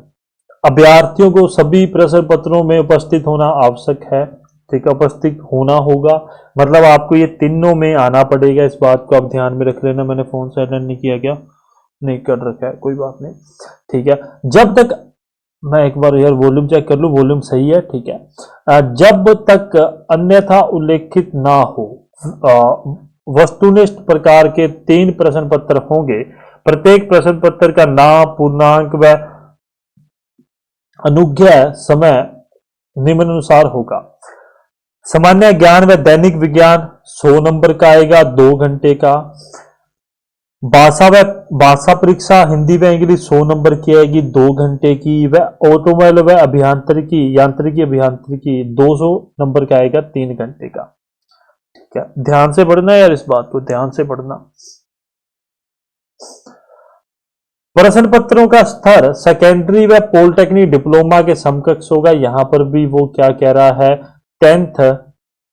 अभ्यर्थियों को सभी प्रश्न पत्रों में उपस्थित होना आवश्यक है। ठीक है, उपस्थित होना होगा, मतलब आपको ये तीनों में आना पड़ेगा। इस बात को आप ध्यान में रख लेना। मैंने फोन साइलेंट नहीं किया, क्या नहीं कर रखा है, कोई बात नहीं। ठीक है, जब तक मैं एक बार यार वॉल्यूम चेक कर लूं, वॉल्यूम सही है। ठीक है, जब तक अन्यथा उल्लेखित ना हो वस्तुनिष्ठ प्रकार के 3 प्रश्न पत्र होंगे। प्रत्येक प्रश्न पत्र का नाम, पूर्णांक व अनुज्ञा समय निम्नानुसार होगा। सामान्य ज्ञान व दैनिक विज्ञान 100 नंबर का आएगा, 2 घंटे का। भाषा परीक्षा हिंदी व इंग्लिश 100 नंबर की आएगी, 2 घंटे की। व ऑटोमोबाइल व यांत्रिकी अभियांत्रिकी 200 नंबर का आएगा, 3 घंटे का। ठीक है, ध्यान से पढ़ना यार, इस बात को ध्यान से पढ़ना। प्रश्न पत्रों का स्तर सेकेंडरी व पॉलिटेक्निक डिप्लोमा के समकक्ष होगा। यहां पर भी वो क्या कह रहा है, 10th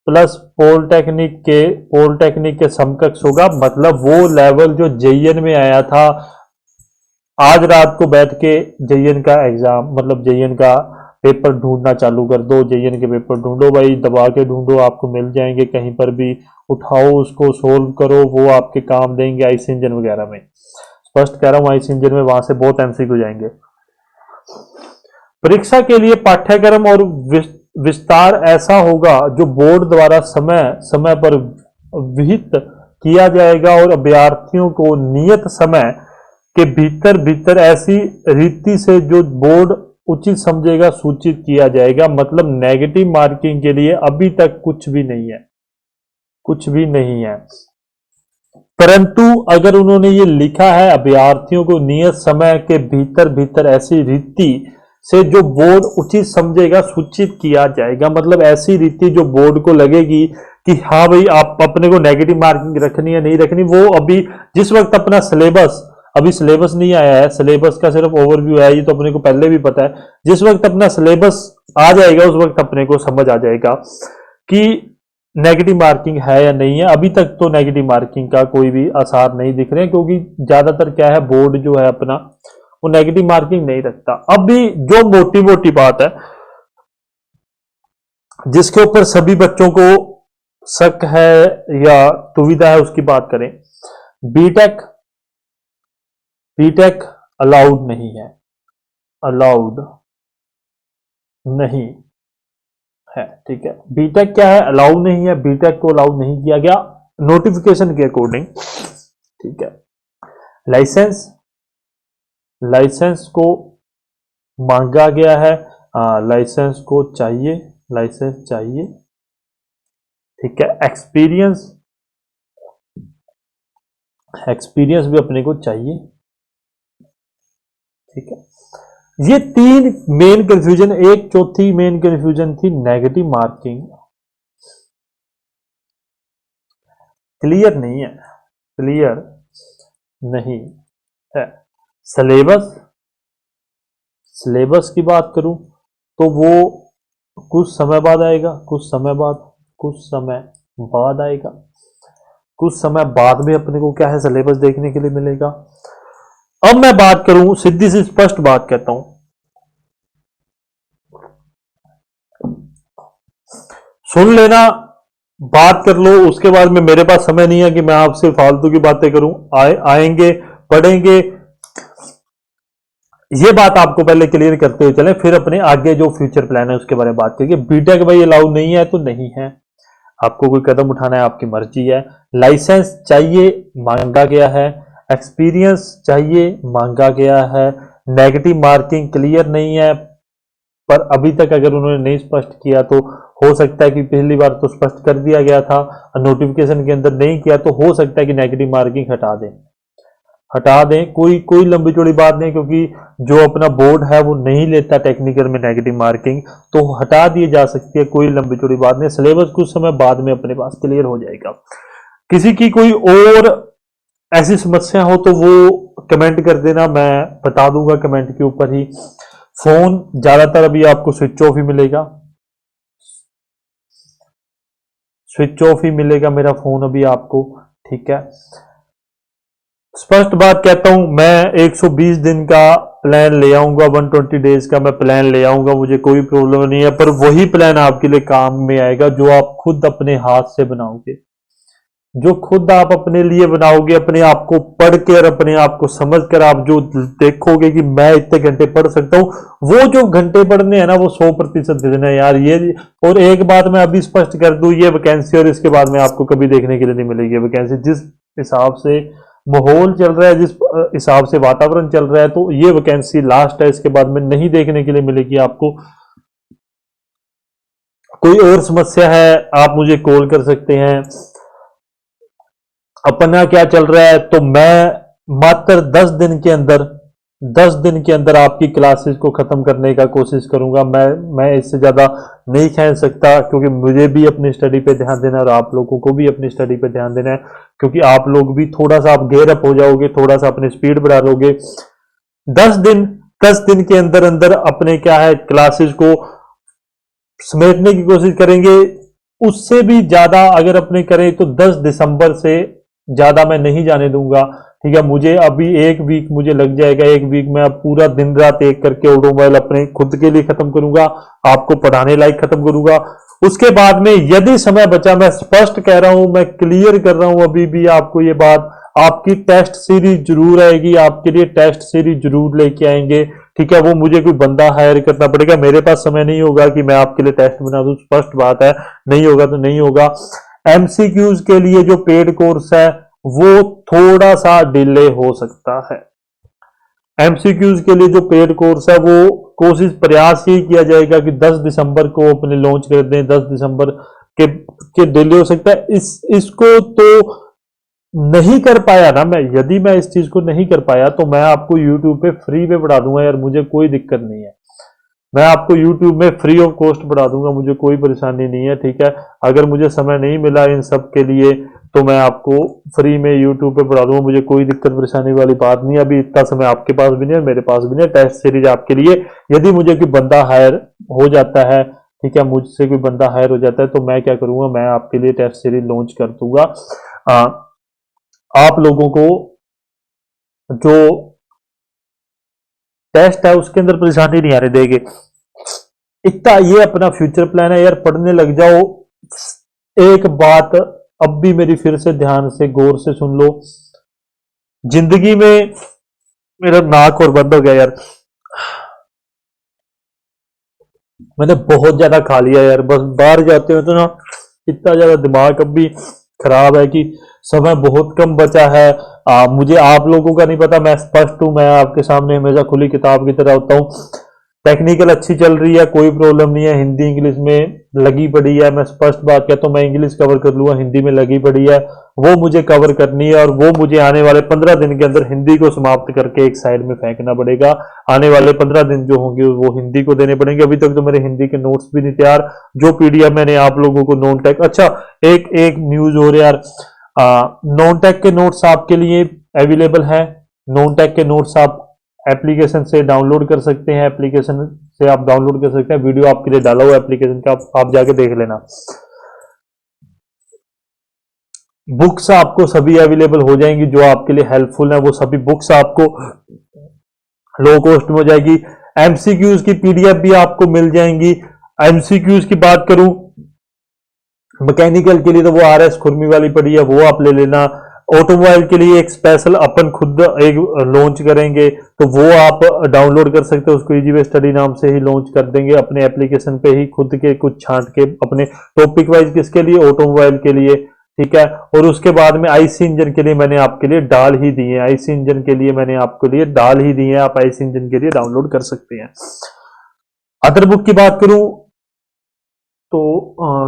प्लस पॉलिटेक्निक के समकक्ष होगा। मतलब वो लेवल जो JN में आया था, आज रात को बैठ के JN का एग्जाम, मतलब JN का पेपर ढूंढना चालू कर दो। JN के पेपर ढूंढो भाई, दबा के ढूंढो, आपको मिल जाएंगे कहीं पर भी। उठाओ उसको, सोल्व करो, वो आपके काम देंगे आईसी इंजन वगैरह में। फर्स्ट कह रहा हूं आईसी इंजन में, वहां से बहुत MCQ जाएंगे। परीक्षा के लिए पाठ्यक्रम और विस्तार ऐसा होगा जो बोर्ड द्वारा समय समय पर विहित किया जाएगा और अभ्यर्थियों को नियत समय के भीतर ऐसी रीति से जो बोर्ड उचित समझेगा सूचित किया जाएगा। मतलब नेगेटिव मार्किंग के लिए अभी तक कुछ भी नहीं है। परंतु अगर उन्होंने ये लिखा है अभ्यर्थियों को नियत समय के भीतर ऐसी रीति से जो बोर्ड उचित समझेगा सूचित किया जाएगा। मतलब ऐसी रीति जो बोर्ड को लगेगी कि हाँ भाई आप अपने को नेगेटिव मार्किंग रखनी है नहीं रखनी, वो अभी जिस वक्त अपना अभी सिलेबस नहीं आया है, सिलेबस का सिर्फ ओवरव्यू है, ये तो अपने को पहले भी पता है। जिस वक्त अपना सिलेबस आ जाएगा उस वक्त अपने को समझ आ जाएगा कि नेगेटिव मार्किंग है या नहीं है। अभी तक तो नेगेटिव मार्किंग का कोई भी आसार नहीं दिख रहे हैं, क्योंकि ज्यादातर क्या है, बोर्ड जो है अपना वो नेगेटिव मार्किंग नहीं रखता। अब भी जो मोटी बात है जिसके ऊपर सभी बच्चों को शक है या दुविधा है उसकी बात करें। बीटेक अलाउड नहीं है, अलाउड नहीं। है, ठीक है। बीटेक क्या है, अलाउ नहीं है, बीटेक को अलाउ नहीं किया गया नोटिफिकेशन के अकॉर्डिंग, ठीक है। लाइसेंस, लाइसेंस को मांगा गया है, लाइसेंस को चाहिए, लाइसेंस चाहिए, ठीक है। एक्सपीरियंस, एक्सपीरियंस भी अपने को चाहिए, ठीक है। ये तीन मेन कंफ्यूजन, एक चौथी मेन कंफ्यूजन थी नेगेटिव मार्किंग, क्लियर नहीं है, क्लियर नहीं है। सिलेबस, सिलेबस की बात करूं तो वो कुछ समय बाद आएगा, कुछ समय बाद, कुछ समय बाद आएगा, कुछ समय बाद में अपने को क्या है सिलेबस देखने के लिए मिलेगा। अब मैं बात करूं, सीधी सी स्पष्ट बात कहता हूं, सुन लेना, बात कर लो, उसके बाद में मेरे पास समय नहीं है कि मैं आपसे फालतू की बातें करूं। आएंगे, पढ़ेंगे, ये बात आपको पहले क्लियर करते हुए चलें, फिर अपने आगे जो फ्यूचर प्लान है उसके बारे में बात करेंगे। बीटेक भाई अलाउ नहीं है तो नहीं है, आपको कोई कदम उठाना है आपकी मर्जी है। लाइसेंस चाहिए, मांगा गया है। एक्सपीरियंस चाहिए, मांगा गया है। नेगेटिव मार्किंग क्लियर नहीं है, पर अभी तक अगर उन्होंने नहीं स्पष्ट किया तो हो सकता है कि पिछली बार तो स्पष्ट कर दिया गया था, नोटिफिकेशन के अंदर नहीं किया तो हो सकता है कि नेगेटिव मार्किंग हटा दें, हटा दें। कोई कोई लंबी चौड़ी बात नहीं, क्योंकि जो अपना बोर्ड है वो नहीं लेता टेक्निकल में नेगेटिव मार्किंग, तो हटा दी जा सकती है, कोई लंबी चौड़ी बात नहीं। सिलेबस कुछ समय बाद में अपने पास क्लियर हो जाएगा। किसी की कोई और ऐसी समस्या हो तो वो कमेंट कर देना, मैं बता दूंगा कमेंट के ऊपर ही। फोन ज्यादातर अभी आपको स्विच ऑफ ही मिलेगा, स्विच ऑफ ही मिलेगा मेरा फोन अभी आपको, ठीक है। स्पष्ट बात कहता हूं, मैं 120 दिन का प्लान ले आऊंगा, 120 डेज का मैं प्लान ले आऊंगा, मुझे कोई प्रॉब्लम नहीं है, पर वही प्लान आपके लिए काम में आएगा जो आप खुद अपने हाथ से बनाओगे, जो खुद आप अपने लिए बनाओगे, अपने आप को पढ़ के और अपने आप को समझ कर आप जो देखोगे कि मैं इतने घंटे पढ़ सकता हूं, वो जो घंटे पढ़ने हैं ना वो 100% देना है यार ये। और एक बात मैं अभी स्पष्ट कर दूं, ये वैकेंसी और इसके बाद में आपको कभी देखने के लिए नहीं मिलेगी वैकेंसी। जिस हिसाब से माहौल चल रहा है, जिस हिसाब से वातावरण चल रहा है, तो ये वैकेंसी लास्ट है, इसके बाद में नहीं देखने के लिए मिलेगी आपको। कोई और समस्या है आप मुझे कॉल कर सकते हैं। अपना क्या चल रहा है, तो मैं मात्र 10 दिन के अंदर, 10 दिन के अंदर आपकी क्लासेस को खत्म करने का कोशिश करूंगा। मैं इससे ज्यादा नहीं खींच सकता, क्योंकि मुझे भी अपनी स्टडी पे ध्यान देना है और आप लोगों को भी अपनी स्टडी पे ध्यान देना है, क्योंकि आप लोग भी थोड़ा सा आप गेयर अप हो जाओगे, थोड़ा सा अपनी स्पीड बढ़ा लोगे। 10 दिन, 10 दिन के अंदर अंदर अपने क्या है क्लासेस को समेटने की कोशिश करेंगे। उससे भी ज्यादा अगर अपने करें तो 10 दिसंबर से ज्यादा मैं नहीं जाने दूंगा, ठीक है। मुझे अभी 1 वीक मुझे लग जाएगा, 1 वीक में अब पूरा दिन रात एक करके ऑटोमोबाइल अपने खुद के लिए खत्म करूंगा, आपको पढ़ाने लायक खत्म करूंगा। उसके बाद में यदि समय बचा, मैं स्पष्ट कह रहा हूं, मैं क्लियर कर रहा हूं अभी भी आपको ये बात, आपकी टेस्ट सीरीज जरूर आएगी, आपके लिए टेस्ट सीरीज जरूर लेके आएंगे, ठीक है। वो मुझे कोई बंदा हायर करना पड़ेगा, मेरे पास समय नहीं होगा कि मैं आपके लिए टेस्ट बना दूं, स्पष्ट बात है, नहीं होगा तो नहीं होगा। एमसीक्यूज के लिए जो पेड कोर्स है वो थोड़ा सा डिले हो सकता है। एमसीक्यूज के लिए जो पेड कोर्स है वो कोशिश प्रयास ही किया जाएगा कि 10 दिसंबर को अपने लॉन्च कर दें, 10 दिसंबर के डिले हो सकता है। इसको तो नहीं कर पाया ना मैं, यदि मैं इस चीज को नहीं कर पाया तो मैं आपको यूट्यूब पे फ्री में पढ़ा दूंगा यार, मुझे कोई दिक्कत नहीं है। मैं आपको YouTube में फ्री ऑफ कॉस्ट पढ़ा दूंगा, मुझे कोई परेशानी नहीं है, ठीक है। अगर मुझे समय नहीं मिला इन सब के लिए तो मैं आपको फ्री में YouTube पे पढ़ा दूंगा, मुझे कोई दिक्कत परेशानी वाली बात नहीं है। अभी इतना समय आपके पास भी नहीं है, मेरे पास भी नहीं है। टेस्ट सीरीज आपके लिए, यदि मुझे कोई बंदा हायर हो जाता है, ठीक है, मुझसे कोई बंदा हायर हो जाता है तो मैं क्या करूंगा, मैं आपके लिए टेस्ट सीरीज लॉन्च कर दूंगा। आप लोगों को जो टेस्ट है उसके अंदर परेशानी नहीं आने देंगे। इतना ये अपना फ्यूचर प्लान है यार, पढ़ने लग जाओ। एक बात अब भी मेरी फिर से ध्यान से गौर से सुन लो, जिंदगी में, मेरा नाक और बंद हो गया यार, मैंने बहुत ज्यादा खा लिया यार, बस बाहर जाते हुए तो ना इतना ज्यादा दिमाग अब भी खराब है कि समय बहुत कम बचा है। मुझे आप लोगों का नहीं पता, मैं स्पष्ट हूँ, मैं आपके सामने हमेशा खुली किताब की तरह होता हूँ। टेक्निकल अच्छी चल रही है, कोई प्रॉब्लम नहीं है, हिंदी इंग्लिश में लगी पड़ी है, मैं स्पष्ट बात कहता हूँ, मैं इंग्लिश कवर कर लूंगा, हिंदी में लगी पड़ी है, वो मुझे कवर करनी है और वो मुझे आने वाले 15 दिन के अंदर हिंदी को समाप्त करके एक साइड में फेंकना पड़ेगा। आने वाले 15 दिन जो होंगे वो हिंदी को देने पड़ेंगे। अभी तक तो मेरे हिंदी के नोट्स भी नहीं तैयार, जो पीडीएफ मैंने आप लोगों को नॉन टेक, अच्छा एक एक न्यूज हो रहा यार, नॉन टेक के नोट्स आपके लिए अवेलेबल है। नॉन टेक के नोट्स आप एप्लीकेशन से डाउनलोड कर सकते हैं, एप्लीकेशन से आप डाउनलोड कर सकते हैं, वीडियो आपके लिए डाला हुआ एप्लीकेशन का, आप जाके देख लेना। बुक्स आपको सभी अवेलेबल हो जाएंगी जो आपके लिए हेल्पफुल है, वो सभी बुक्स आपको लो कॉस्ट में हो जाएगी। एमसीक्यूज की पीडीएफ भी आपको मिल जाएंगी। एमसीक्यूज की बात करूं, मैकेनिकल के लिए तो वो आरएस खुरमी वाली पड़ी है, वो आप ले लेना। ऑटोमोबाइल के लिए एक स्पेशल अपन खुद एक लॉन्च करेंगे, तो वो आप डाउनलोड कर सकते हो, उसको इजी वे स्टडी नाम से ही लॉन्च कर देंगे अपने एप्लीकेशन पे ही, खुद के कुछ छांट के अपने टॉपिक वाइज, किसके लिए, ऑटोमोबाइल के लिए, ठीक है। और उसके बाद में आईसी इंजन के लिए मैंने आपके लिए डाल ही दिए हैं, आईसी इंजन के लिए मैंने आपके लिए डाल ही दिए हैं, आप आईसी इंजन के लिए डाउनलोड कर सकते हैं। अदर बुक की बात करूं तो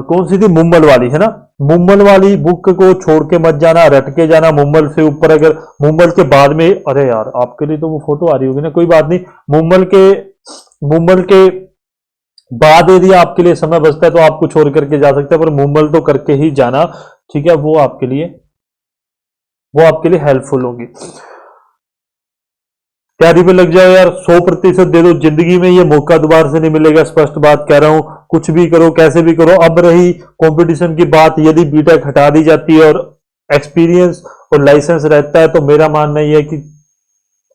कौन सी थी, मुम्बल वाली है ना, मुम्बल वाली बुक को छोड़ के मत जाना, रट के जाना मुम्बल से ऊपर। अगर मुम्बल के बाद में, अरे यार आपके लिए तो वो फोटो आ रही होगी ना, कोई बात नहीं, मुम्बल के बाद यदि आपके लिए समय बचता है तो आप कुछ और करके जा सकते हैं, पर मुम्बल तो करके ही जाना, ठीक है, वो आपके लिए हेल्पफुल होगी। तैयारी पे लग जाओ यार, 100% दे दो, जिंदगी में ये मौका दोबारा से नहीं मिलेगा, स्पष्ट बात कह रहा हूं। कुछ भी करो, कैसे भी करो। अब रही कंपटीशन की बात, यदि बीटेक हटा दी जाती है और एक्सपीरियंस और लाइसेंस रहता है, तो मेरा मानना यह है कि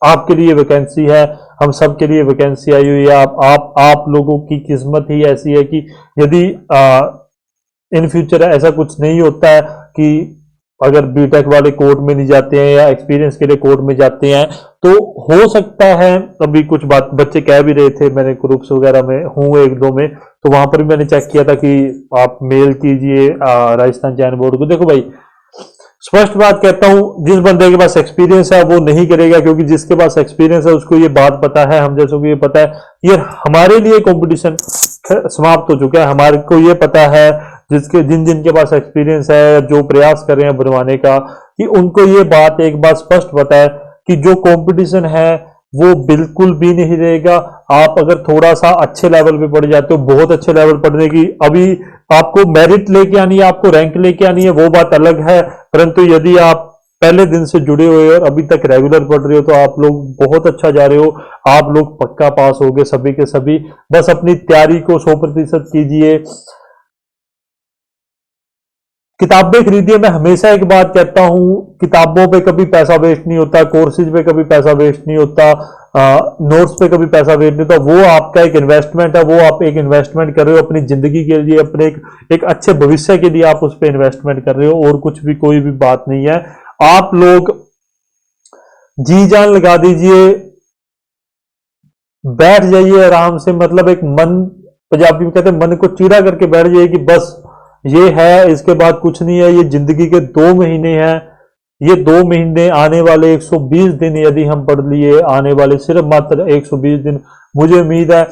आपके लिए वैकेंसी है, हम सब के लिए वैकेंसी आई हुई है। आप लोगों की किस्मत ही ऐसी है कि यदि इन फ्यूचर ऐसा कुछ नहीं होता है कि अगर बीटेक वाले कोर्ट में नहीं जाते हैं या एक्सपीरियंस के लिए कोर्ट में जाते हैं, तो हो सकता है, अभी कुछ बात बच्चे कह भी रहे थे, मैंने ग्रुप्स वगैरह में हूँ एक दो में, तो वहां पर भी मैंने चेक किया था कि आप मेल कीजिए राजस्थान चयन बोर्ड को। देखो भाई, स्पष्ट बात कहता हूं, जिस बंदे के पास एक्सपीरियंस है वो नहीं करेगा, क्योंकि जिसके पास एक्सपीरियंस है उसको ये बात पता है, हम जैसों को ये पता है, ये हमारे लिए कंपटीशन समाप्त हो चुका है, हमारे को ये पता है, जिन जिनके पास एक्सपीरियंस है, जो प्रयास कर रहे हैं बनवाने का, कि उनको ये बात एक बात स्पष्ट पता है कि जो कंपटीशन है वो बिल्कुल भी नहीं रहेगा। आप अगर थोड़ा सा अच्छे लेवल पे पढ़ जाते हो, बहुत अच्छे लेवल पढ़ने की, अभी आपको मेरिट लेके आनी है, आपको रैंक लेके आनी है, वो बात अलग है, परंतु यदि आप पहले दिन से जुड़े हुए और अभी तक रेगुलर पढ़ रहे हो तो आप लोग बहुत अच्छा जा रहे हो, आप लोग पक्का पास हो गए सभी के सभी। बस अपनी तैयारी को 100% कीजिए, किताबें खरीदिए। मैं हमेशा एक बात कहता हूं, किताबों पे कभी पैसा वेस्ट नहीं होता, कोर्सेज पे कभी पैसा वेस्ट नहीं होता, नोट्स पे कभी पैसा वेस्ट नहीं होता, वो आपका एक इन्वेस्टमेंट है, वो आप एक इन्वेस्टमेंट कर रहे हो अपनी जिंदगी के लिए, अपने एक अच्छे भविष्य के लिए आप उस पर इन्वेस्टमेंट कर रहे हो, और कुछ भी, कोई भी बात नहीं है। आप लोग जी जान लगा दीजिए, बैठ जाइए आराम से, मतलब एक मन, पंजाबी में कहते हैं मन को चीड़ा करके बैठ जाइए कि बस ये है, इसके बाद कुछ नहीं है, ये जिंदगी के 2 महीने हैं, ये 2 महीने आने वाले 120 दिन यदि हम पढ़ लिए, आने वाले सिर्फ मात्र 120 दिन, मुझे उम्मीद है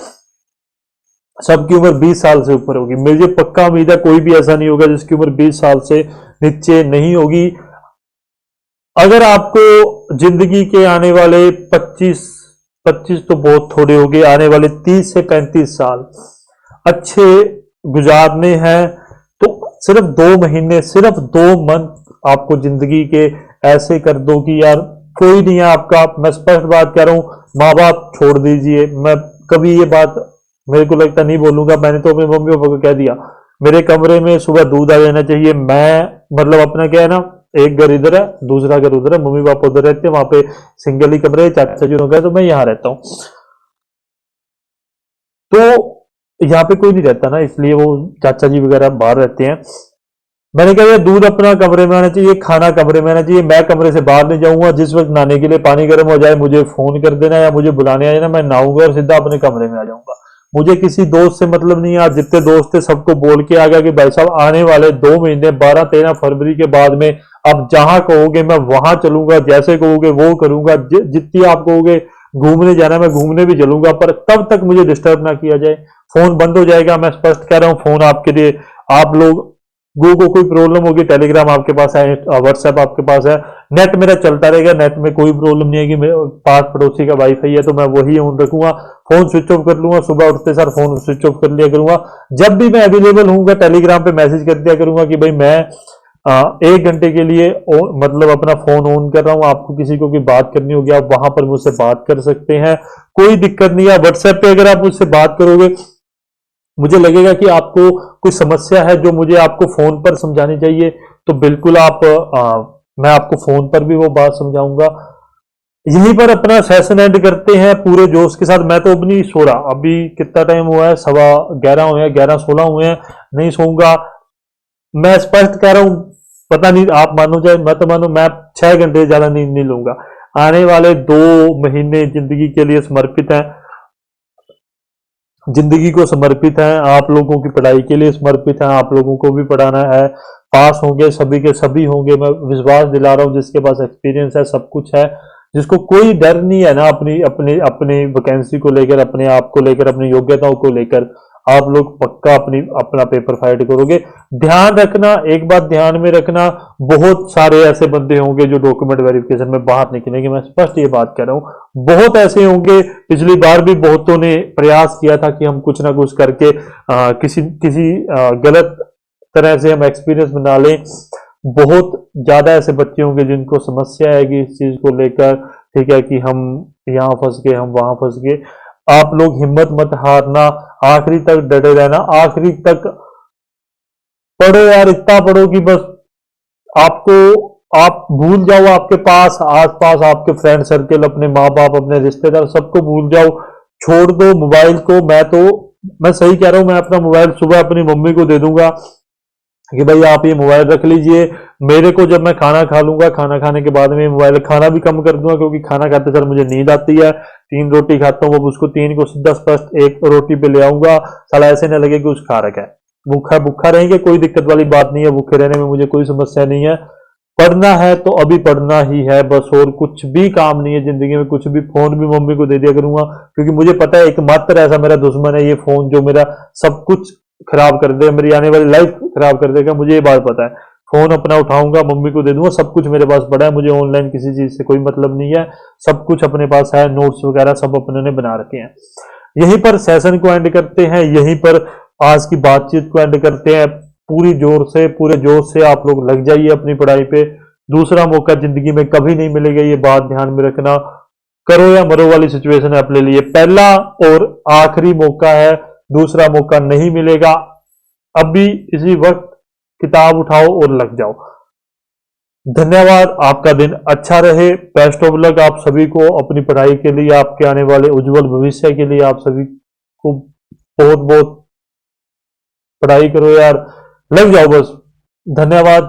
सबकी उम्र 20 साल से ऊपर होगी, मुझे पक्का उम्मीद है कोई भी ऐसा नहीं होगा जिसकी उम्र 20 साल से नीचे नहीं होगी। अगर आपको जिंदगी के आने वाले 25 तो बहुत थोड़े हो गए, आने वाले 30 से 35 साल अच्छे गुजारने हैं, तो सिर्फ 2 महीने, सिर्फ 2 मंथ आपको जिंदगी के ऐसे कर दो कि यार कोई नहीं है आपका। मैं स्पष्ट बात कह रहा हूं, माँ बाप छोड़ दीजिए, मैं कभी ये बात मेरे को लगता नहीं बोलूंगा, मैंने तो अपने मम्मी पापा को कह दिया, मेरे कमरे में सुबह दूध आ जाना चाहिए। मैं मतलब अपना क्या है ना, एक घर इधर है, दूसरा घर उधर है, मम्मी पापा उधर रहते हैं, वहां पे सिंगल ही कमरे, चाचा जी का, तो मैं यहाँ रहता हूँ, तो यहाँ पे कोई नहीं रहता ना, इसलिए वो चाचा जी वगैरह बाहर रहते हैं। मैंने कहा दूध अपना कमरे में आना चाहिए, खाना कमरे में आना चाहिए, मैं कमरे से बाहर नहीं जाऊंगा, जिस वक्त नहाने के लिए पानी गर्म हो जाए मुझे फोन कर देना या मुझे बुलाने आ जाना, मैं नहाऊंगा और सीधा अपने कमरे में आ जाऊंगा। मुझे किसी दोस्त से मतलब नहीं है। आज जितने दोस्त थे सबको बोल के आ गया कि भाई साहब आने वाले 2 महीने 12-13 फरवरी के बाद में आप जहां कहोगे मैं वहां चलूंगा, जैसे कहोगे वो करूंगा, जितनी आप कहोगे घूमने जाना मैं घूमने भी चलूंगा, पर तब तक मुझे डिस्टर्ब ना किया जाए। फोन बंद हो जाएगा, मैं स्पष्ट कह रहा हूं। फोन आपके लिए, आप लोग को कोई प्रॉब्लम होगी, टेलीग्राम आपके पास है, व्हाट्सएप आपके पास है, नेट मेरा चलता रहेगा, नेट में कोई प्रॉब्लम नहीं है कि मेरे पास पड़ोसी का वाईफाई है तो मैं वही ऑन रखूंगा। फोन स्विच ऑफ कर लूंगा, सुबह उठते सर फोन स्विच ऑफ कर लिया करूंगा। जब भी मैं अवेलेबल हूंगा टेलीग्राम पे मैसेज कर दिया करूंगा कि भाई मैं 1 घंटे के लिए मतलब अपना फोन ऑन कर रहा हूं, आपको किसी को भी बात करनी होगी आप वहां पर मुझसे बात कर सकते हैं, कोई दिक्कत नहीं है। व्हाट्सएप पे अगर आप मुझसे बात करोगे, मुझे लगेगा कि आपको कोई समस्या है जो मुझे आपको फोन पर समझानी चाहिए, तो बिल्कुल मैं आपको फोन पर भी वो बात समझाऊंगा। यहीं पर अपना सेशन एंड करते हैं पूरे जोश के साथ। मैं तो अब नहीं सो रहा, अभी कितना टाइम हुआ है, 11:15 हुए हैं, 11:16 हुए हैं, नहीं सोऊंगा। मैं स्पष्ट कह रहा हूं, पता नहीं आप मानो चाहे मत मानो, मैं 6 घंटे ज्यादा नींद नहीं लूंगा। आने वाले 2 महीने जिंदगी के लिए समर्पित हैं, जिंदगी को समर्पित है, आप लोगों की पढ़ाई के लिए समर्पित है, आप लोगों को भी पढ़ाना है। पास होंगे, सभी के सभी होंगे, मैं विश्वास दिला रहा हूं। जिसके पास एक्सपीरियंस है, सब कुछ है, जिसको कोई डर नहीं है ना अपनी अपनी अपनी वैकेंसी को लेकर, अपने आप को लेकर, अपनी योग्यताओं को लेकर, आप लोग पक्का अपना पेपर फाइट करोगे। ध्यान रखना, एक बात ध्यान में रखना, बहुत सारे ऐसे बंदे होंगे जो डॉक्यूमेंट वेरिफिकेशन में बाहर निकलेंगे, मैं स्पष्ट ये बात कह रहा हूं। बहुत ऐसे होंगे, पिछली बार भी बहुतों ने प्रयास किया था कि हम कुछ ना कुछ करके किसी किसी गलत तरह से हम एक्सपीरियंस बना लें। बहुत ज्यादा ऐसे बच्चे होंगे जिनको समस्या आएगी इस चीज को लेकर, ठीक है, कि हम यहाँ फंस गए, हम वहां फंस गए। आप लोग हिम्मत मत हारना, आखिरी तक डटे रहना, आखिरी तक पढ़ो यार, इतना पढ़ो कि बस आपको, आप भूल जाओ आपके पास आस पास आपके फ्रेंड सर्कल, अपने माँ बाप, अपने रिश्तेदार, सबको भूल जाओ, छोड़ दो मोबाइल को। मैं सही कह रहा हूं, मैं अपना मोबाइल सुबह अपनी मम्मी को दे दूंगा कि भाई आप ये मोबाइल रख लीजिए। मेरे को जब मैं खाना खा लूंगा, खाना खाने के बाद में मोबाइल, खाना भी कम कर दूंगा क्योंकि खाना खाते सर मुझे नींद आती है। 3 रोटी खाता हूँ, अब उसको 3 को सीधा स्पष्ट 1 रोटी पे ले आऊंगा, साला ऐसे न लगे कि कुछ खा रखा है। भूखा भूखा रहेंगे, कोई दिक्कत वाली बात नहीं है, भूखे रहने में मुझे कोई समस्या नहीं है। पढ़ना है तो अभी पढ़ना ही है बस, और कुछ भी काम नहीं है जिंदगी में, कुछ भी। फोन भी मम्मी को दे दिया करूंगा क्योंकि मुझे पता है एकमात्र ऐसा मेरा दुश्मन है ये फोन, जो मेरा सब कुछ खराब कर देगा, मेरी आने वाली लाइफ खराब कर देगा, मुझे ये बात पता है। फोन अपना उठाऊंगा, मम्मी को दे दूंगा, सब कुछ मेरे पास पड़ा है, मुझे ऑनलाइन किसी चीज से कोई मतलब नहीं है, सब कुछ अपने पास है, नोट्स वगैरह सब अपने ने बना रखे हैं। यहीं पर सेशन को एंड करते हैं, यहीं पर आज की बातचीत को एंड करते हैं। पूरी जोर से, पूरे जोश से आप लोग लग जाइए अपनी पढ़ाई पे। दूसरा मौका जिंदगी में कभी नहीं मिलेगा, ये बात ध्यान में रखना। करो या मरो वाली सिचुएशन है अपने लिए, पहला और आखिरी मौका है, दूसरा मौका नहीं मिलेगा। अभी इसी वक्त किताब उठाओ और लग जाओ। धन्यवाद, आपका दिन अच्छा रहे, बेस्ट ऑफ लक आप सभी को अपनी पढ़ाई के लिए, आपके आने वाले उज्जवल भविष्य के लिए। आप सभी को बहुत बहुत पढ़ाई करो यार, लग जाओ बस। धन्यवाद।